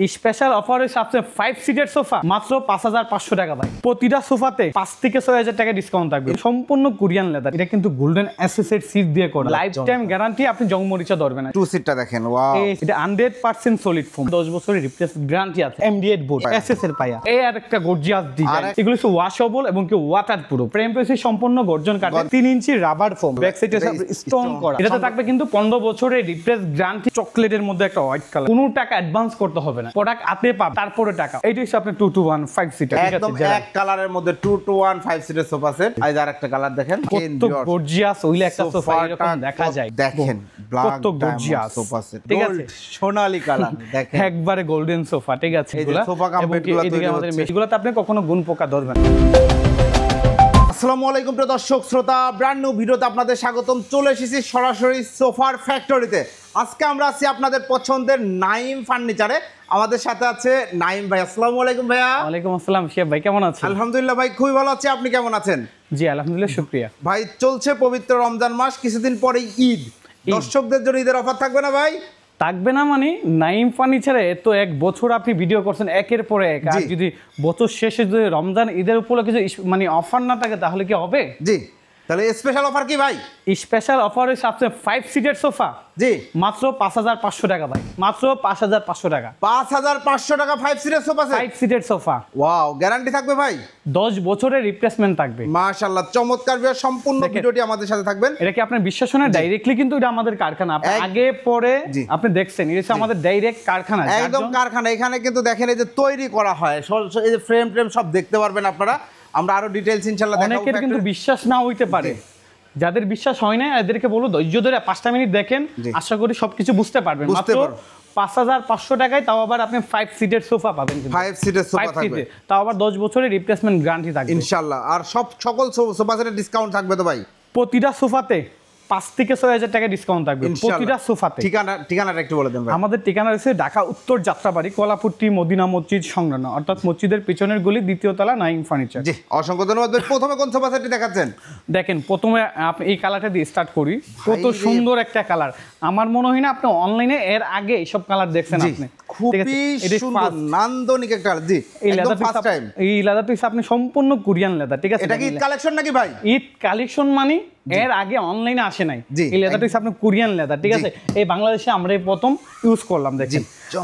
Special অফারে সাথে 5 সিটের সোফা মাত্র 5500 টাকা ভাই। প্রতিটা সোফাতে 5 থেকে 6000 টাকা ডিসকাউন্ট থাকবে। সম্পূর্ণ কোরিয়ান লেদার। এটা কিন্তু গোল্ডেন অ্যাসোসিয়েট সিট দিয়ে করা। লাইফ টাইম গ্যারান্টি, আপনি জংমরিচা ধরবেন না। 2 সিটটা দেখেন, ওয়াও। এটা 100% সলিড ফোম, 10 বছরের রিপ্লেস গ্যারান্টি আছে। MD8 বোর্ড, এসএস এর পায়া। এই আর একটা গর্জিয়াস ডিজাইন। এগুলো হচ্ছে ওয়াশেবল এবং কি ওয়াটার প্রুফ। ফ্রেম পেসে সম্পূর্ণ গর্জন কাঠের 3 ইঞ্চি রাবার ফোম। ব্যাক সাইডে স্টোন করা। এটাতে থাকবে কিন্তু 15 বছরের রিপ্লেস গ্যারান্টি। চকলেটের মধ্যে একটা হোয়াইট কালার। কোনো টাকা অ্যাডভান্স করতে হবে না, প্রোডাক্ট হাতে পাবেন তারপরে টাকা। এইটা হচ্ছে আপনি 2-to-1 5 সিটার, ঠিক আছে? একদম এক কালারের মধ্যে 2-to-1 5 সিটের সোফা সেট। এই যে আরেকটা কালার দেখেন, কত গর্জিয়াস ওইলে একটা সোফা এরকম দেখা যায়। দেখেন কত গর্জিয়াস সোফা সেট, ঠিক আছে? সোনালী কালার দেখেন, একবারে গোল্ডেন সোফা, ঠিক আছে? এই যে সোফা কমপ্লিটগুলো তৈরি হচ্ছে। আমাদের মেশগুলোতে আপনি কখনো গুণ পোকা ধরবেন না। আসসালামু আলাইকুম প্রিয় দর্শক শ্রোতা, ব্র্যান্ড নিউ ভিডিওতে আপনাদের স্বাগতম। চলে এসেছি সরাসরি সোফার ফ্যাক্টরিতে। আজকে আমরা আছি আপনাদের পছন্দের নাইম ফার্নিচারে। আমাদের সাথে আছে নাইম ভাই। আসসালামু আলাইকুম ভাইয়া। ওয়ালাইকুম আসসালাম শিয়াব ভাই, কেমন আছেন? আলহামদুলিল্লাহ ভাই, খুবই ভালো আছি। আপনি কেমন আছেন? জি আলহামদুলিল্লাহ, শুকরিয়া ভাই। চলছে পবিত্র রমজান মাস, কিছুদিন পরেই ঈদ। দর্শকদের জন্য ঈদের অফার থাকবে না ভাই? থাকবে না মানে, নাইম ফার্নিচারে তো 1 বছর আপনি ভিডিও করছেন একের পরে এক। আর যদি বছর শেষে যদি রমজান ঈদের উপলক্ষে কিছু মানে অফার না থাকে তাহলে কি হবে? জি, তাহলে স্পেশাল অফার কি ভাই? স্পেশাল অফারে সাথে 5 সিটের সোফা জি মাত্র 5500 টাকা ভাই। মাত্র 5500 টাকা। 5500 টাকা 5 সিটের সোফা সেট। 5 সিটের সোফা, ওয়াও। গ্যারান্টি থাকবে ভাই? 10 বছরের রিপ্লেসমেন্ট থাকবে। মাশাআল্লাহ, চমৎকার ভাই। সম্পূর্ণ ভিডিওটি আমাদের সাথে থাকবেন। এটা কি আপনার বিশ্বাস হয় না? ডাইরেক্টলি কিন্তু এটা আমাদের কারখানা। আপনি আগে পরে আপনি দেখছেন, এটা আমাদের ডাইরেক্ট কারখানা, একদম কারখানা। এখানে কিন্তু দেখেন এই যে তৈরি করা হয়, এই যে ফ্রেম সব দেখতে পারবেন আপনারা। আমরা আরো ডিটেইলস ইনশাআল্লাহ দেখাবো। অনেকের কিন্তু বিশ্বাস না হইতে পারে, যাদের বিশ্বাস হয় না এদেরকে বলো ধৈর্য ধরে 5টা মিনিট দেখেন, আশা করি সবকিছু বুঝতে পারবেন। মাত্র 5500 টাকায়, তাও আবার আপনি 5 সিটের সোফা পাবেন। 5 সিটের সোফা থাকবে, তাও আবার 10 বছরের রিপ্লেসমেন্ট গ্যারান্টি থাকবে ইনশাআল্লাহ। আর সকল সোফা সেটের ডিসকাউন্ট থাকবে তো ভাই? প্রতিটা সোফাতে 5 থেকে 6000 টাকা ডিসকাউন্ট থাকবে প্রতিটা সোফাতে। ঠিকানাটা একটু বলে দেন ভাই। আমাদের ঠিকানা রয়েছে ঢাকা উত্তর যাত্রাবাড়ি, কলাপুট্টি মদিনা মসজিদ সংলগ্ন, অর্থাৎ মসজিদের পিছনের গলি, 2য় তলা, নাইম ফার্নিচার। জি, অসংখ্য ধন্যবাদ ভাই। প্রথমে কোন সোফা সেটটি দেখাচ্ছেন? দেখেন, প্রথমে আপনি এই কালারটা দিয়ে স্টার্ট করি। কত সুন্দর একটা কালার। আমার মনে হয় না আপনি অনলাইনে এর আগে এইসব কালার দেখছেন। আপনি খুবই সুন্দর নান্দনিক একটা কালার। জি, একদম ফার্স্ট টাইম। এই লেদার পিস আপনি সম্পূর্ণ কোরিয়ান লেদার, ঠিক আছে? এটা কি ঈদ কালেকশন নাকি ভাই? ঈদ কালেকশন মানে এর আগে অনলাইনে আসে নাই। এই লেদার পিস আপনি কোরিয়ান লেদার, ঠিক আছে? এই বাংলাদেশে আমরা এই প্রথম ইউজ করলাম, দেখেন।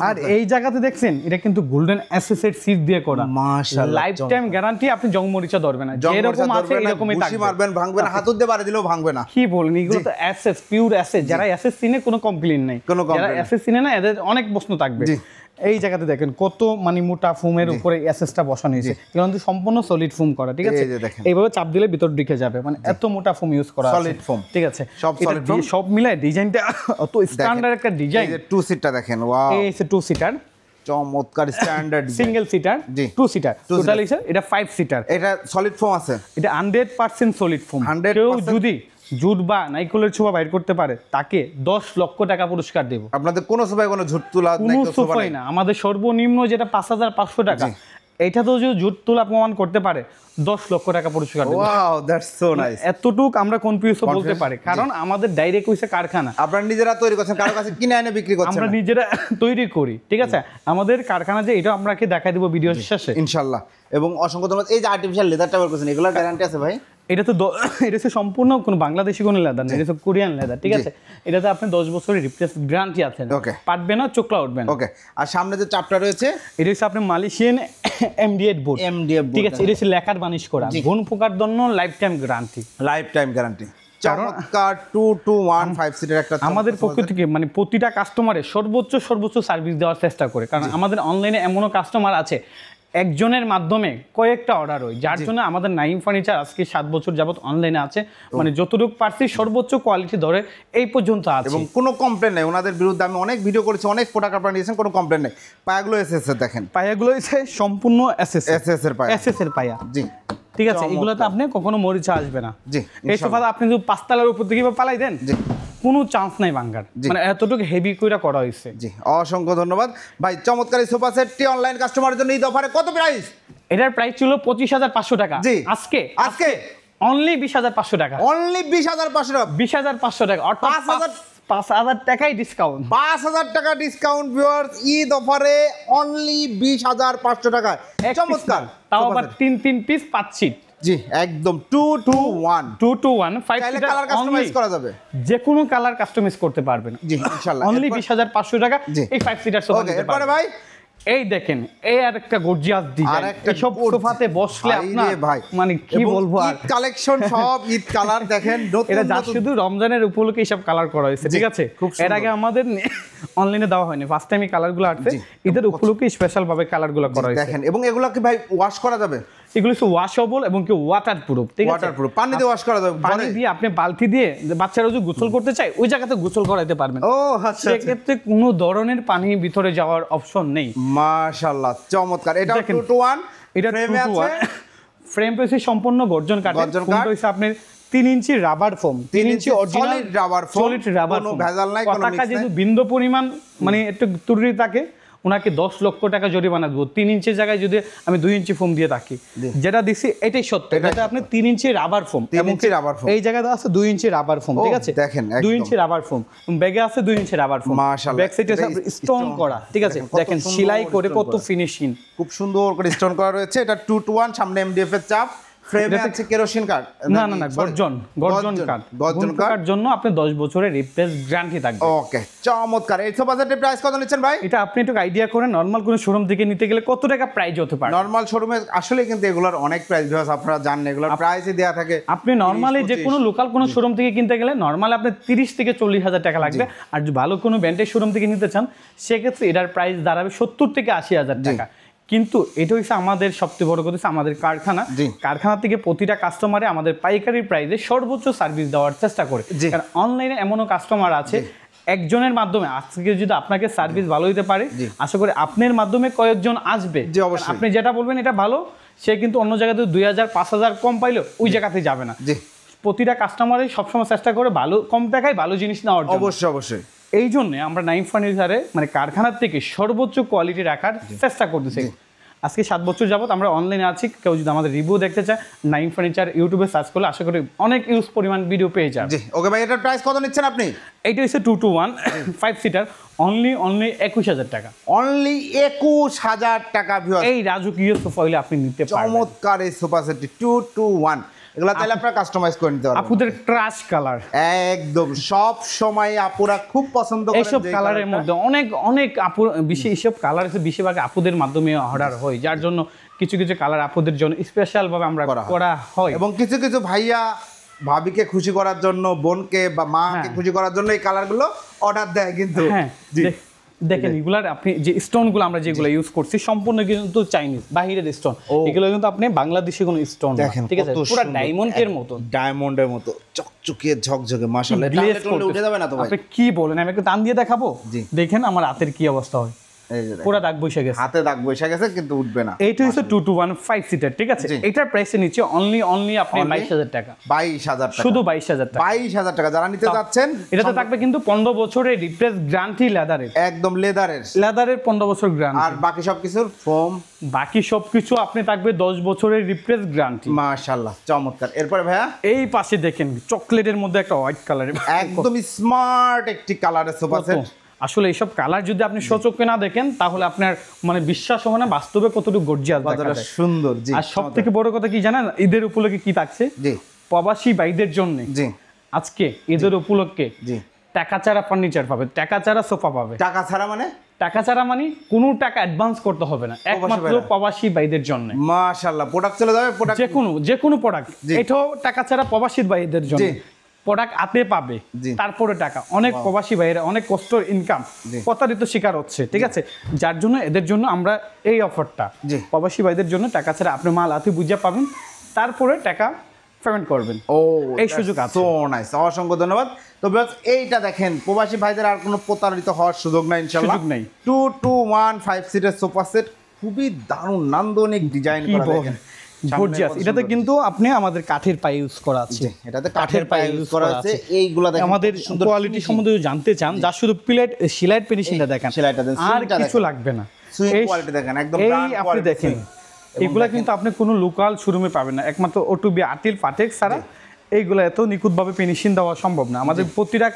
আর এই জায়গাতে দেখছেন, এটা কিন্তু গোল্ডেন অ্যাসোসিয়েট সিট দিয়ে করা। মাশাআল্লাহ, লাইফ টাইম গ্যারান্টি, আপনি জংমরিচা ধরবেন না। যেরকম আছে এরকমই থাকবে। মারবেন, ভাঙবে না, হাত দিয়ে বাড়ি দিলেও ভাঙবে না। কি বলেন, এগুলো তো অ্যাসেস, পিওর অ্যাসেস। যারা অ্যাসেস চিনে কোনো কমপ্লেইন নাই, যারা অ্যাসেস চিনে না এদের অনেক প্রশ্ন থাকবে। এই জায়গাতে দেখেন কত মানে মোটা ফোমের উপরে অ্যাসেসটা বসানো হয়েছে, কিন্তু সম্পূর্ণ সলিড ফোম করা, ঠিক আছে? এইভাবে চাপ দিলে ভিতর ঢুকে যাবে, মানে এত মোটা ফোম ইউজ করা, সলিড ফোম, ঠিক আছে? সব মিলায় ডিজাইনটা অত স্ট্যান্ডার্ড একটা ডিজাইন। এই যে 2 সিটটা দেখেন, ওয়াও। এই যে 2 সিটার, চমৎকার standard. Single seater, 2 seater, total এটা 5 সিটার। এটা সলিড ফোম আছে, এটা 100% সলিড ফোম। কেউ যদি জুট বা নাইকলের ছোপা বাইর করতে পারে তাকে 10 লক্ষ টাকা পুরস্কার দেব। আপনাদের কোন সোফায় কোনো ঝুট তোলা নাই না। আমাদের সর্বনিম্ন যেটা 5500 টাকা, এটা তো যদি জুট তোলা প্রমাণ করতে পারে 10 লক্ষ টাকা পুরস্কার দেব। Wow, that's so nice. এতটুক আমরা কনফিউজ বলতে পারি, কারণ আমাদের ডাইরেক্ট হইছে কারখানা। আপনারা নিজেরা তৈরি করছেন, কারো কাছে কিনে এনে বিক্রি করছেন? আমরা নিজেরা তৈরি করি, ঠিক আছে? আমাদের কারখানা যে এটা আমরা কি দেখাই দেব ভিডিও শেষে ইনশাআল্লাহ। এবং অসংখ্য ধন্যবাদ। এই যে আর্টিফিশিয়াল লেদারটা বের করছেন, এগুলোর গ্যারান্টি আছে ভাই? এটা তো এটা হচ্ছে সম্পূর্ণ কোনো বাংলাদেশি কোনো লেদার না, এটা তো কোরিয়ান লেদার, ঠিক আছে? এটাতে আপনি 10 বছরের রিপ্লেস গ্যারান্টি আছে। পাটবে না, চোখলা উঠবে না। ওকে। আর সামনে যে চাপটা রয়েছে, এটা হচ্ছে আপনি মালয়েশিয়ান MD8 বোর্ড, ঠিক আছে? এটা হচ্ছে লেকার বানিশ করা, গুণ পোকার জন্য life time guarantee. Life time guarantee. চমৎকার 2-to-1 5 সিটের একটা। আমাদের পক্ষ থেকে মানে প্রতিটা কাস্টমারের সর্বোচ্চ সার্ভিস দেওয়ার চেষ্টা করে, কারণ আমাদের অনলাইনে এমনও কাস্টমার আছে একজনের মাধ্যমে কয়েকটা অর্ডার হয়, যার জন্য আমাদের নাইম ফার্নিচার আজকে 7 বছর যাবত অনলাইনে আছে। মানে যতটুকু পারছি সর্বোচ্চ কোয়ালিটি ধরে এই পর্যন্ত আছে, এবং কোনো কমপ্লেন নেই। ওনাদের বিরুদ্ধে আমি অনেক ভিডিও করেছি, অনেক প্রোডাক্ট আপনারা নিয়েছেন, কোনো কমপ্লেন নেই। পায়াগুলো এসএস এর দেখেন, পায়াগুলো এসে সম্পূর্ণ এসএস এর পায়া, এসএস এর পায়া। জি, ঠিক আছে? এগুলোতে আপনি কখনো মরিচা আসবে না। জি, এই সোফাটা আপনি যদি 5 তলার উপর থেকে পালাই দেন, কোনো চান্স নাই ভাঙার, মানে এতটুকু হেভি করা হয়েছে। জি, অসংখ্য ধন্যবাদ ভাই। চমৎকার এই সোফা সেটটি অনলাইন কাস্টমারের জন্য ঈদ অফারে কত প্রাইস? এটার প্রাইস ছিল 25500 টাকা। জি, আজকে অনলি 20500 টাকা। অনলি 20500 টাকা। 20500 টাকা, অর্থাৎ 5,000 টাকাই ডিসকাউন্ট। 5,000 টাকা ডিসকাউন্ট ভিউয়ার্স, ঈদ অফারে অনলি 20,500 টাকায়। চমৎকার, তাও আবার 3 পিস 5 সিট। জি একদম 2 to 1 5 চাইলে সিটার কালার কাস্টমাইজ করা যাবে, যে কোনো কালার কাস্টমাইজ করতে পারবেন। জি ইনশাআল্লাহ। অনলি 20,500 টাকা জি। এই 5 সিটার সোফা ওকে, নিতে এরপরে পারবেন। ভাই এই দেখেন, এই আরেকটা গর্জিয়াস ডিজাইন। আরেকটা এইসব সোফাতে বসলে ভাই আপনার রে ভাই, মানে কি এবং বলবো আর, ঈদ কালেকশন সব ঈদ কালার দেখেন, নতুন এটা যা নতুন। শুধু রমজানের উপলক্ষে এইসব কালার করা হয়েছে, ঠিক আছে? খুব সুন্দর। এর আগে আমাদের অনলাইনে দেওয়া হয়নি, ফার্স্ট টাইম এই কালারগুলো আসছে। জি। ঈদের উপলক্ষে স্পেশাল ভাবে কালারগুলো করা হয়েছে। দেখেন, এবং এগুলো কি ভাই ওয়াশ করা যাবে? এগুলো হচ্ছে ওয়াশেবল এবং কি ওয়াটার প্রুফ, ঠিক আছে? ওয়াটারপ্রুফ, পানি দিয়ে ওয়াশ করা যাবে পানি ঘরে? দিয়ে আপনি বালতি দিয়ে বাচ্চারা যদি গোসল করতে চায় ওই জায়গাতে গোসল করাইতে পারবেন। ও আচ্ছা, সেক্ষেত্রে কোনো ধরনের পানি ভিতরে যাওয়ার অপশন নেই। মাশাআল্লাহ চমৎকার। এটা দেখেন, 2 to 1 এটা ফ্রেমে আছে, ফ্রেম পেয়েছে সম্পূর্ণ গর্জন কাঠের। গর্জন কাঠ। ফোমটা হচ্ছে আপনার 3 inch rubber foam, 3 inch original solid rubber foam, solid rubber কোনো ফোম। ভেজাল নাই, কোনো পতাকা mix নাই। যেহেতু বিন্দু পরিমাণ মানে একটু ত্রুটি থাকে, ওনাকে 10 লক্ষ টাকা জরিমানা দেবো 3 ইঞ্চির জায়গায় যদি আমি 2 ইঞ্চি ফোম দিয়ে থাকি। যেটা দিছি এটাই সত্য, এটা আপনি 3 inch rubber foam, 3 inch rubber foam. এই জায়গাতে আছে 2 ইঞ্চি রাবার ফোম, ঠিক আছে? দেখেন, 2 একদম। ইঞ্চি রাবার ফোম, ব্যাগে আছে 2 ইঞ্চি রাবার ফোম। মাশাআল্লাহ, ব্যাক সাইডে এটা স্টোন stone করা, ঠিক আছে? দেখেন, কত দেখেন সুন্দর সেলাই করে stone কত করা। ফিনিশিং, খুব সুন্দর করে স্টোন করা রয়েছে। এটা 2 to 1, সামনে এমডিএফ এর চাপ, ফ্রেমে আছে কেরোসিন কাঠ। না গর্জন কাঠ। গর্জন কাঠ। কাঠ জন্য আপনি 10 বছরের রিপ্লেস গ্যারান্টি থাকবে। ওকে চমৎকার। এই সোফা সেটের প্রাইস কত নিচ্ছেন ভাই? এটা আপনি একটু আইডিয়া করেন, নরমাল কোনো শোরুম থেকে নিতে গেলে কত টাকা প্রাইস হতে পারে? নরমাল শোরুমে আসলে কিন্তু এগুলোর অনেক প্রাইস ভিউয়ার্স, আপনারা জানেন এগুলোর প্রাইসই দেয়া থাকে। আপনি নরমালি যে কোনো লোকাল কোনো শোরুম থেকে কিনতে গেলে নরমালি আপনি 30 থেকে 40,000 টাকা লাগবে। আর যদি ভালো কোনো ব্র্যান্ডের শোরুম থেকে নিতে চান সেক্ষেত্রে এটার প্রাইস দাঁড়াবে 70 থেকে 80,000 টাকা। কিন্তু এটা হচ্ছে আমাদের সবচেয়ে বড় কথা হচ্ছে আমাদের কারখানা থেকে প্রতিটা কাস্টমারে আমাদের পাইকারি প্রাইসে সর্বোচ্চ সার্ভিস দেওয়ার চেষ্টা করে। কারণ অনলাইনে এমনও কাস্টমার আছে একজনের মাধ্যমে আজকে যদি আপনাকে সার্ভিস ভালো দিতে পারে, আশা করি আপনার মাধ্যমে কয়েকজন আসবে। আপনি যেটা বলবেন এটা ভালো, সে কিন্তু অন্য জায়গাতে 2,000 5,000 কম পাইলো ওই জায়গাতে যাবে না। প্রতিটা কাস্টমারই সবসময় চেষ্টা করে ভালো কম টাকায় ভালো জিনিস নেওয়ার জন্য। অবশ্যই এই জন্য আমরা নাইম ফার্নিচারে মানে কারখানার থেকে সর্বোচ্চ কোয়ালিটি রাখার চেষ্টা করতেছি। আজকে 7 বছর যাবত আমরা অনলাইনে আছি। কেউ যদি আমাদের রিভিউ দেখতে চায় নাইম ফার্নিচার ইউটিউবে সার্চ করলে আশা করি অনেক ইউজ পরিমাণ ভিডিও পেয়ে যাবে। ওকে ভাই, এটার প্রাইস কত নিচ্ছেন আপনি? এইটা হচ্ছে 2 to 1 5 সিটার, অনলি 21,000 টাকা। অনলি 21,000 টাকা ভিউয়ার্স। এই রাজকীয় সোফা হইলে আপনি নিতে পারবেন। চমৎকার এই সোফা সেটটি 2 to 1, এগুলা চাইলে আপনারা কাস্টমাইজ করে নিতে পারবেন। আপুদের ক্রাশ কালার একদম সব সময় আপুরা খুব পছন্দ করেন এইসব কালারের মধ্যে অনেক আপু বেশি এইসব কালার আছে, বেশিরভাগ আপুদের মাধ্যমে অর্ডার হয়, যার জন্য কিছু কালার আপুদের জন্য স্পেশাল ভাবে আমরা করা হয়। এবং কিছু ভাইয়া ভাবিকে খুশি করার জন্য, বোনকে বা মাকে খুশি করার জন্য এই কালারগুলো অর্ডার দেয় কিন্তু। দেখেন এগুলার আপনি যে স্টোনগুলো আমরা যেগুলো ইউজ করছি সম্পূর্ণ কিন্তু চাইনিজ বাহিরের স্টোন, এগুলো কিন্তু আপনি বাংলাদেশি কোনো স্টোন না, ঠিক আছে? পুরো ডায়মন্ডের মতো, ডায়মন্ডের মতো চকচকে ঝকঝকে মাশাআল্লাহ। এটা উঠে যাবে না তো ভাই? আপনি কি বলেন, আমি একটু টান দিয়ে দেখাবো। দেখেন আমার হাতের কি অবস্থা হয়, পুরো দাগ বসে গেছে, হাতে দাগ বসে গেছে কিন্তু উঠবে না। এইটা হচ্ছে 2 to 1 5 সিটার, ঠিক আছে? এটার প্রাইসে নিচে অনলি আপনি 22,000 টাকা। 22,000 টাকা, শুধু 22,000 টাকা। 22,000 টাকা যারা নিতে যাচ্ছেন, এটাতে থাকবে কিন্তু 15 বছরের রিপ্লেস গ্যারান্টি লেদারের, একদম লেদারের 15 বছর গ্যারান্টি। আর বাকি সবকিছুর ফোম, বাকি সবকিছু আপনি থাকবে 10 বছরের রিপ্লেস গ্যারান্টি। মাশাআল্লাহ চমৎকার। এরপরে ভাইয়া এই পাশে দেখেন চকলেটের মধ্যে একটা হোয়াইট কালারের, একদম স্মার্ট একটি কালারের সোফা সেট। আসলে এইসব কালার যদি আপনি সচক্ষে না দেখেন তাহলে আপনার মানে বিশ্বাস হবে না বাস্তবে কতটুকু গর্জিয়াস দেখা যায়, সুন্দর। জি, আর সবথেকে বড় কথা কি জানেন, ঈদের উপলক্ষে কি থাকছে? জি, প্রবাসী ভাইদের জন্য জি আজকে ঈদের উপলক্ষে জি টাকা ছাড়া ফার্নিচার পাবে, টাকা ছাড়া সোফা পাবে। টাকা ছাড়া মানে? টাকা ছাড়া মানে কোনো টাকা অ্যাডভান্স করতে হবে না, একমাত্র প্রবাসী ভাইদের জন্য। মাশাআল্লাহ, প্রোডাক্ট চলে যাবে, প্রোডাক্ট যে কোনো প্রোডাক্ট, এটাও টাকা ছাড়া প্রবাসী ভাইদের জন্য প্রোডাক্ট হাতে পাবে, তারপরে টাকা। অনেক প্রবাসী ভাইয়েরা অনেক কষ্ট ইনকাম প্রতারিত শিকার হচ্ছে, ঠিক আছে? যার জন্য এদের জন্য আমরা এই অফারটা, প্রবাসী ভাইদের জন্য টাকা ছাড়া আপনি মাল হাতে বুঝে পাবেন, তারপরে টাকা পেমেন্ট করবেন। এই সুযোগ আছে। সো নাইস, অসংখ্য ধন্যবাদ। তো ভিউয়ার্স এইটা দেখেন, প্রবাসী ভাইদের আর কোনো প্রতারিত হওয়ার সুযোগ নাই ইনশাআল্লাহ। 2 to 1 5 সিটের সোফা সেট, খুবই দারুণ নান্দনিক ডিজাইন করা, দেখেন গর্জিয়াস। এটাতে কিন্তু আপনি আমাদের কাঠের পাই ইউজ করা আছে, এটাতে কাঠের পাই ইউজ করা আছে। এইগুলো দেখেন আমাদের কোয়ালিটি সম্বন্ধে জানতে চান, যা শুধু সেলাই ফিনিশিংটা দেখেন, আর কিছু লাগবে না। সুইং কোয়ালিটি দেখেন, একদম ব্র্যান্ড আপনি দেখেন এগুলা কিন্তু আপনি কোনো লোকাল শোরুমে পাবেন না, একমাত্র ওটুবি আটিল পাটেক ছাড়া এইগুলো এত নিখুঁতভাবে ফিনিশিং দেওয়া সম্ভব না। আমাদের প্রতিটা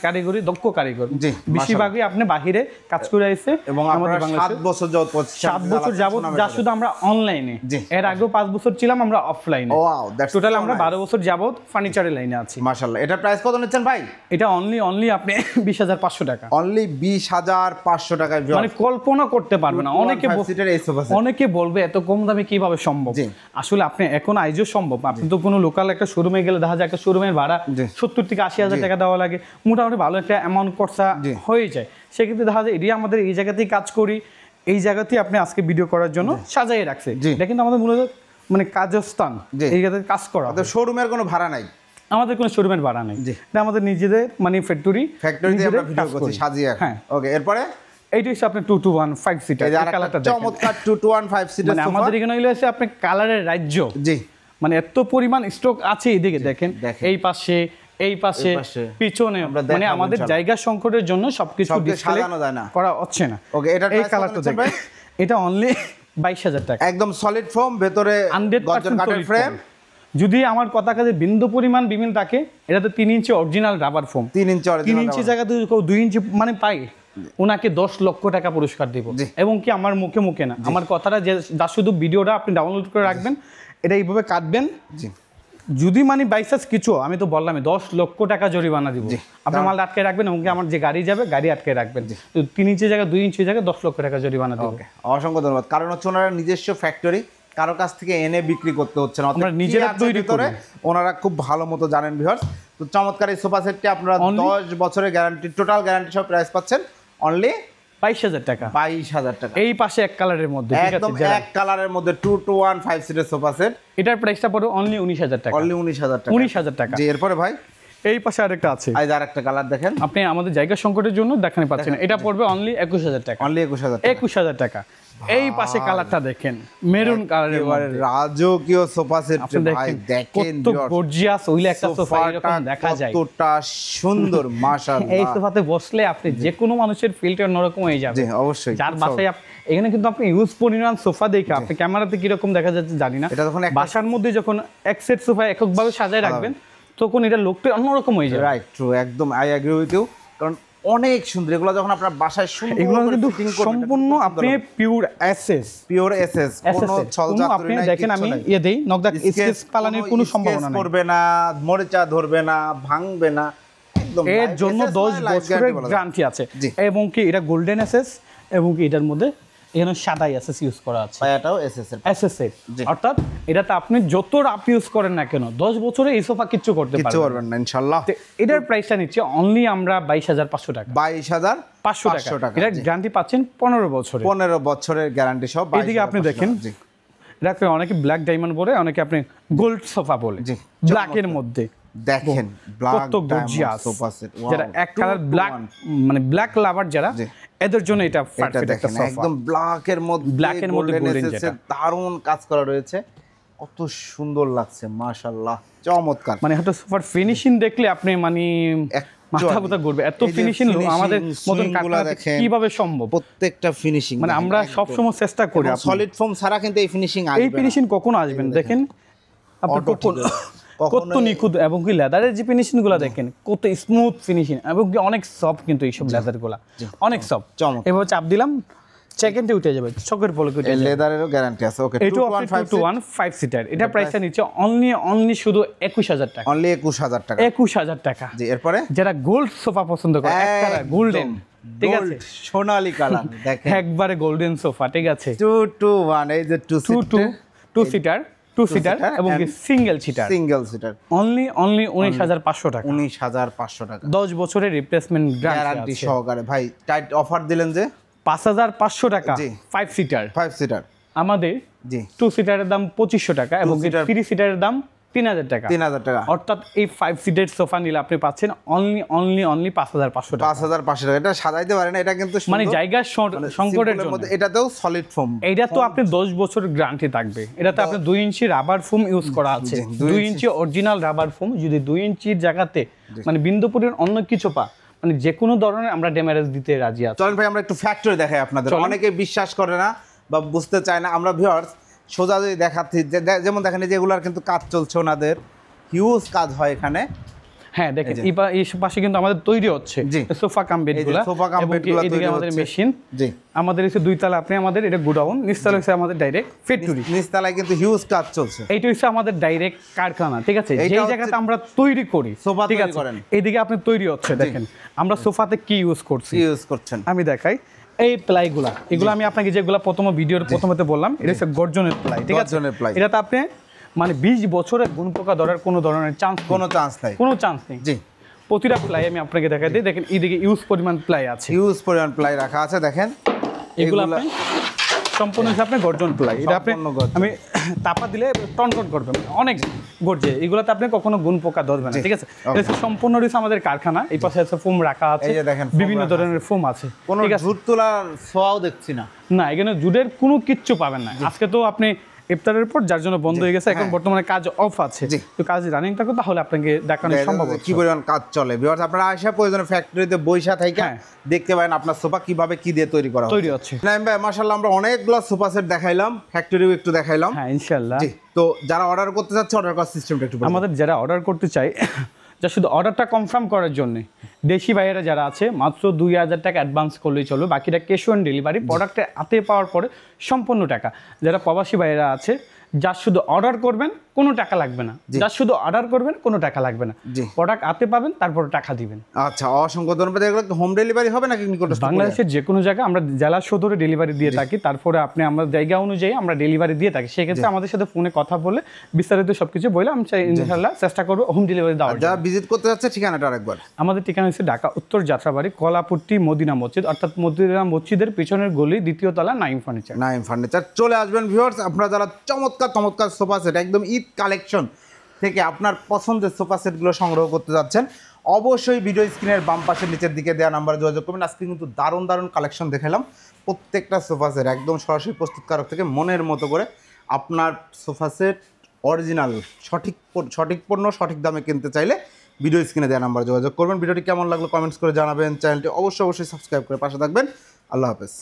কারিগরি দক্ষ কারিগর, বেশিরভাগই আপনি বাহিরে কাজ করে আসছে এবং আমাদের 7 বছর যাবত 7 বছর যাবত যা শুধু আমরা অনলাইনে, এর আগেও 5 বছর ছিলাম আমরা অফলাইনে। ওয়াও, টোটাল আমরা 12 বছর যাবত ফার্নিচারের লাইনে আছি। মাশাআল্লাহ। এটা প্রাইস কত নিচ্ছেন ভাই? এটা অনলি আপনি 20,500 টাকা। অনলি 20,500 টাকায়, মানে কল্পনা করতে পারবে না। অনেকে বলবে এত কম দামে কিভাবে সম্ভব। আসলে আপনি এখন আইজও সম্ভব। আপনি তো কোনো লোকাল একটা শোরুমে গেলে দেখা যায় একটা শোরুমের ভাড়া 70 থেকে 80,000 টাকা দেওয়া লাগে, মোটামুটি ভালো একটা অ্যামাউন্ট খরচা হয়ে যায়। সেক্ষেত্রে দেখা যায় এটি আমাদের এই জায়গাতেই কাজ করি, এই জায়গাতেই আপনি আজকে ভিডিও করার জন্য সাজাই রাখছে। এটা কিন্তু আমাদের মূলত মানে কাজস্থান, এই জায়গাতে কাজ করা। শোরুমের কোনো ভাড়া নাই, আমাদের কোনো শোরুমের ভাড়া নেই। এটা আমাদের নিজেদের মানে ফ্যাক্টরিতে আমরা ভিডিও করছি সাজিয়ে। হ্যাঁ, ওকে। এরপরে এইটা হচ্ছে আপনার 2 to 1 5 সিটার। এই কালারটা চমৎকার 2 to 1 5 সিটার। মানে আমাদের এখানে হইলো আছে আপনি কালারের রাজ্য। জি, মানে এত পরিমাণ স্টক আছে। এদিকে দেখেন, এই পাশে, এই পাশে, পিছনে, মানে আমাদের জায়গা সংকটের জন্য সবকিছু ডিসপ্লে করা হচ্ছে না। ওকে, এটা এই কালারটা দেখেন, এটা অনলি 22,000 টাকা। একদম সলিড ফোম, ভেতরে গর্জন কাঠের ফ্রেম। যদি আমার কথা কাজে বিন্দু পরিমাণ বিমিল থাকে, এটা তো 3 ইঞ্চি অরিজিনাল রাবার ফোম। 3 ইঞ্চি জায়গাতে 2 ইঞ্চি মানে পাই, ওনাকে 10 লক্ষ টাকা পুরস্কার দিব। এবং কি আমার মুখে না, আমার কথাটা যা শুধু ভিডিওটা আপনি ডাউনলোড করে রাখবেন, এটা এইভাবে কাটবেন। যদি মানে বাইসাস কিছু, আমি তো বললাম 10 লক্ষ টাকা জরিমানা দিব। আপনি মাল আটকে রাখবেন এবং আমার যে গাড়ি যাবে গাড়ি আটকে রাখবেন। 3 ইঞ্চি জায়গায় 2 ইঞ্চি জায়গায় 10 লক্ষ টাকা জরিমানা দিব। অসংখ্য ধন্যবাদ। কারণ হচ্ছে ওনারা নিজস্ব ফ্যাক্টরি, কারো কাছ থেকে এনে বিক্রি করতে হচ্ছে না, আমরা নিজেরা তৈরি করে। ওনারা খুব ভালো মতো জানেন ভিউয়ার্স। তো চমৎকার এই সোফা সেটটি আপনারা 10 বছরের গ্যারান্টি, টোটাল গ্যারান্টি সহ প্রাইস পাচ্ছেন অনলি 22,000 টাকা। 22,000 টাকা। এই পাশে এক কালারের মধ্যে, একদম এক কালারের মধ্যে 2 to 1 5 সিটের সোফা সেট। এটার প্রাইসটা পড়ে অনলি 19,000 টাকা। অনলি 19,000 টাকা। 19,000 টাকা। জি, এরপরে ভাই এই পাশে আরেকটা আছে। এই যে আরেকটা কালার দেখেন, আপনি আমাদের জায়গা সংকটের জন্য দেখাতে পাচ্ছেন। এটা পড়বে অনলি 21,000 টাকা। অনলি 21,000 টাকা। 21,000 টাকা। এই পাশে কালারটা দেখেন, মেরুন কালারের মধ্যে রাজকীয় সোফা সেট। ভাই দেখেন কত গর্জিয়াস ওইলে একটা সোফা এরকম দেখা যায়, কতটা সুন্দর মাশাআল্লাহ। এই সোফাতে বসলে আপনি যে কোনো মানুষের ফিলটা অন্যরকম হয়ে যাবে। জি, অবশ্যই। যার বাসায় এখানে কিন্তু আপনি ইউজ পরিমাণ সোফা দেখে আপনি ক্যামেরাতে কি রকম দেখা যাচ্ছে জানি না, এটা যখন বাসার মধ্যে যখন এক সেট সোফা এককভাবে সাজায় রাখবেন তখন এটা লোকটা অন্যরকম হয়ে যাবে। রাইট, ট্রু, একদম আই এগ্রি উইথ ইউ। কারণ অনেক সুন্দর এগুলো, যখন আপনার বাসায় সুন্দর এগুলো কিন্তু সম্পূর্ণ আপনি পিওর এসএস কোনো ছলচাতুরি আপনি নাই। দেখেন আমি দেই নকদাক স্কেচ পালানোর কোনো সম্ভাবনা নাই, করবে না, মরিচা ধরবে না, ভাঙবে না, একদম এর জন্য 10 বছরের গ্যারান্টি আছে। এবং কি এটা গোল্ডেন এসএস, এবং কি এটার মধ্যে এখানে সাদা এসএস ইউজ করা আছে, এটাও এসএস এর। অর্থাৎ এটাতে আপনি যত রাপ ইউজ করেন না কেন 10 বছরে এই সোফা কিচ্ছু করতে পারবেন না ইনশাআল্লাহ। এটার প্রাইসটা নিচ্ছে অনলি আমরা 22,500 টাকা। 22,500 টাকা। এটা গ্যারান্টি পাচ্ছেন 15 বছরের। 15 বছরের গ্যারান্টি সহ। এদিকে আপনি দেখেন, এটাকে অনেকে ব্ল্যাক ডায়মন্ড বলে, অনেকে আপনি গোল্ড সোফা বলে। ব্ল্যাকের মধ্যে দেখেন কত গর্জিয়াস সোফা সেট, যারা এক কালার ব্ল্যাক মানে ব্ল্যাক লাভার যারা, এদের জন্য এটা পারফেক্ট একটা সোফা। একদম ব্ল্যাকের মধ্যে গোল্ডেন এসএস দারুণ কাজ করা রয়েছে, কত সুন্দর লাগছে মাশাআল্লাহ, চমৎকার। মানে একটা সোফার ফিনিশিং দেখলে আপনি মানে মাথা ঘুরবে, এত ফিনিশিং আমাদের মতন কারখানাতে কিভাবে সম্ভব। প্রত্যেকটা ফিনিশিং মানে আমরা সব সময় চেষ্টা করি, সলিড ফোম ছাড়া কিন্তু এই ফিনিশিং আসবে না। এই ফিনিশিং কখনো আসবে না। দেখেন আপনি কত নিখুঁত, এবং কি লেদারের যে ফিনিশিং গুলো দেখেন কত স্মুথ ফিনিশিং, এবং কি অনেক সফট, কিন্তু এইসব লেদার গুলা অনেক সফট। এভাবে চাপ দিলাম সেকেন্ডে উঠে যাবে, চকের পলকে উঠে যাবে। লেদারেরও গ্যারান্টি আছে। ওকে, 2 to 1 5 সিটার। এটা প্রাইসটা নিচ্ছে অনলি শুধু 21,000 টাকা। অনলি 21,000 টাকা। 21,000 টাকা। জি, এরপরে যারা গোল্ড সোফা পছন্দ করে, একটা গোল্ডেন, ঠিক আছে, সোনালী কালার দেখেন, একবারে গোল্ডেন সোফা, ঠিক আছে। 2 to 1, এই যে 2 সিটার এবং সিঙ্গেল সিটার অনলি 19,500 টাকা। 19,500 টাকা। 10 বছরের রিপ্লেসমেন্ট গ্যারান্টি সহকারে। ভাই টাইট অফার দিলেন যে 5,500 টাকা 5 সিটার। আমাদের 2 সিটারের দাম 2,500 টাকা, এবং 3 সিটারের দাম 3,000 টাকা। অর্থাৎ এই 5 সিটের সোফা নিলে আপনি পাচ্ছেন অনলি 5,500 টাকা। 5,500 টাকা। এটা সাজাইতে পারেন, এটা কিন্তু মানে জায়গা সংকটের জন্য। এটাতেও সলিড ফোম, এটা তো আপনি 10 বছর গ্যারান্টি থাকবে। এটাতে আপনি 2 ইঞ্চি রাবার ফোম ইউজ করা আছে, 2 ইঞ্চি অরিজিনাল রাবার ফোম। যদি 2 ইঞ্চির জায়গাতে মানে বিন্দুপুরের অন্য কিছু মানে যে কোনো ধরনের আমরা ড্যামেজ দিতে রাজি আছি। চলেন ভাই আমরা একটু ফ্যাক্টরি দেখাই আপনাদের। অনেকে বিশ্বাস করে না বা বুঝতে চায় না। আমরা ভিউয়ার্স সোজা যদি দেখাচ্ছি, যেমন দেখেন যেগুলোর কিন্তু কাজ চলছে ওনাদের, হিউজ কাজ হয় এখানে। হ্যাঁ দেখেন এই পাশে কিন্তু আমাদের তৈরি হচ্ছে সোফা কাম বেডগুলো, এদিকে আমাদের মেশিন। জি, আমাদের হচ্ছে 2 তলা আপনি আমাদের এটা গোডাউন, নিচতলা হচ্ছে আমাদের ডাইরেক্ট ফ্যাক্টরি। নিচতলায় কিন্তু হিউজ কাজ চলছে। এইটা হচ্ছে আমাদের ডাইরেক্ট কারখানা, ঠিক আছে, যেই জায়গাতে আমরা তৈরি করি সোফা, ঠিক আছে। এইদিকে আপনি তৈরি হচ্ছে, দেখেন আমরা সোফাতে কি ইউজ করছেন আমি দেখাই। এই প্লাইগুলা, এগুলো আমি আপনাকে যেগুলো প্রথম ভিডিওর প্রথমতে বললাম, এটা হচ্ছে গর্জনের প্লাই, ঠিক আছে। এটাতে আপনি মানে 20 বছরের গুণ পোকা ধরার কোনো ধরনের কোনো চান্স নেই। জি, প্রতিটা প্লাই আমি আপনাকে দেখাই দিই। দেখেন এইদিকে ইউজ পরিমাণ প্লাই আছে, হিউজ পরিমাণ প্লাই রাখা আছে। দেখেন এগুলো আপনি সম্পূর্ণ হচ্ছে আপনি গর্জন প্লাই। এটা আপনি আমি তাপা দিলে টন করবে, অনেক গর্জে। এগুলোতে আপনি কখনো গুণ পোকা ধরবে না, ঠিক আছে। এটা সম্পূর্ণ রয়েছে আমাদের কারখানা। এই পাশে আছে ফোম রাখা আছে, বিভিন্ন ধরনের ফোম আছে। কোনো জুট তোলার ছোঁয়াও দেখছি না, এখানে জুটের কোনো কিচ্ছু পাবেন না। আজকে তো আপনি ইফতারের পর যার জন্য বন্ধ হয়ে গেছে, এখন বর্তমানে কাজ অফ আছে, তো কাজ রানিং থাকো তাহলে আপনাকে দেখানো সম্ভব। কি পরিমাণ কাজ চলে ভিউয়ার্স, আপনারা আয়সা প্রয়োজনে ফ্যাক্টরিতে বইসা থেকে দেখতে পারেন আপনার সোফা কিভাবে কি দিয়ে তৈরি হচ্ছে। নাইম ভাই মাশাআল্লাহ আমরা অনেকগুলো সোফা সেট দেখাইলাম, ফ্যাক্টরিও একটু দেখাইলাম। হ্যাঁ ইনশাআল্লাহ। তো যারা অর্ডার করতে চাচ্ছে অর্ডার করার সিস্টেমটা একটু বলুন। আমাদের যারা অর্ডার করতে চায়, যা শুধু অর্ডারটা কনফার্ম করার জন্য দেশি ভাইয়েরা যারা আছে মাত্র 2000 টাকা অ্যাডভান্স করলেই চলবে, বাকিটা ক্যাশ অন ডেলিভারি। প্রোডাক্টে হাতে পাওয়ার পরে সম্পূর্ণ টাকা। যারা প্রবাসী ভাইয়েরা আছে, যা শুধু অর্ডার করবেন কোনো টাকা লাগবে না, যা শুধু অর্ডার করবেন কোনো টাকা লাগবে না, প্রোডাক্ট হাতে পাবেন তারপর টাকা দিবেন। আচ্ছা, অসংখ্য ধন্যবাদ। এগুলো হোম ডেলিভারি হবে নাকি বাংলাদেশের যে কোনো জায়গায় আমরা জেলা সদরে ডেলিভারি দিয়ে থাকি। তারপরে আপনি আমাদের জায়গা অনুযায়ী আমরা ডেলিভারি দিয়ে থাকি। সেক্ষেত্রে আমাদের সাথে ফোনে কথা বলে বিস্তারিত সবকিছু বলে আমি ইনশাআল্লাহ চেষ্টা করবো হোম ডেলিভারি দেওয়ার। যারা ভিজিট করতে যাচ্ছে ঠিকানাটা আরেকবার। আমাদের ঠিকানা হচ্ছে ঢাকা উত্তর যাত্রাবাড়ি, কলাপুট্টি মদিনা মসজিদ, অর্থাৎ মদিনা মসজিদের পিছনের গলি, 2য় তলা, নাইম ফার্নিচার। চলে আসবেন ভিউয়ার্স, আপনারা যারা চমৎকার সোফা সেট একদম ঈদ কালেকশন থেকে আপনার পছন্দের সোফা সেটগুলো সংগ্রহ করতে যাচ্ছেন, অবশ্যই ভিডিও স্ক্রিনের বাম পাশের নিচের দিকে দেওয়া নাম্বারে যোগাযোগ করবেন। আজকে কিন্তু দারুণ কালেকশন দেখালাম। প্রত্যেকটা সোফা সেট একদম সরাসরি প্রস্তুতকারক থেকে মনের মতো করে আপনার সোফা সেট অরিজিনাল সঠিক পণ্য সঠিক দামে কিনতে চাইলে ভিডিও স্ক্রিনে দেওয়া নাম্বারে যোগাযোগ করবেন। ভিডিওটি কেমন লাগলো কমেন্টস করে জানাবেন। চ্যানেলটি অবশ্যই সাবস্ক্রাইব করে পাশে থাকবেন। আল্লাহ হাফেজ।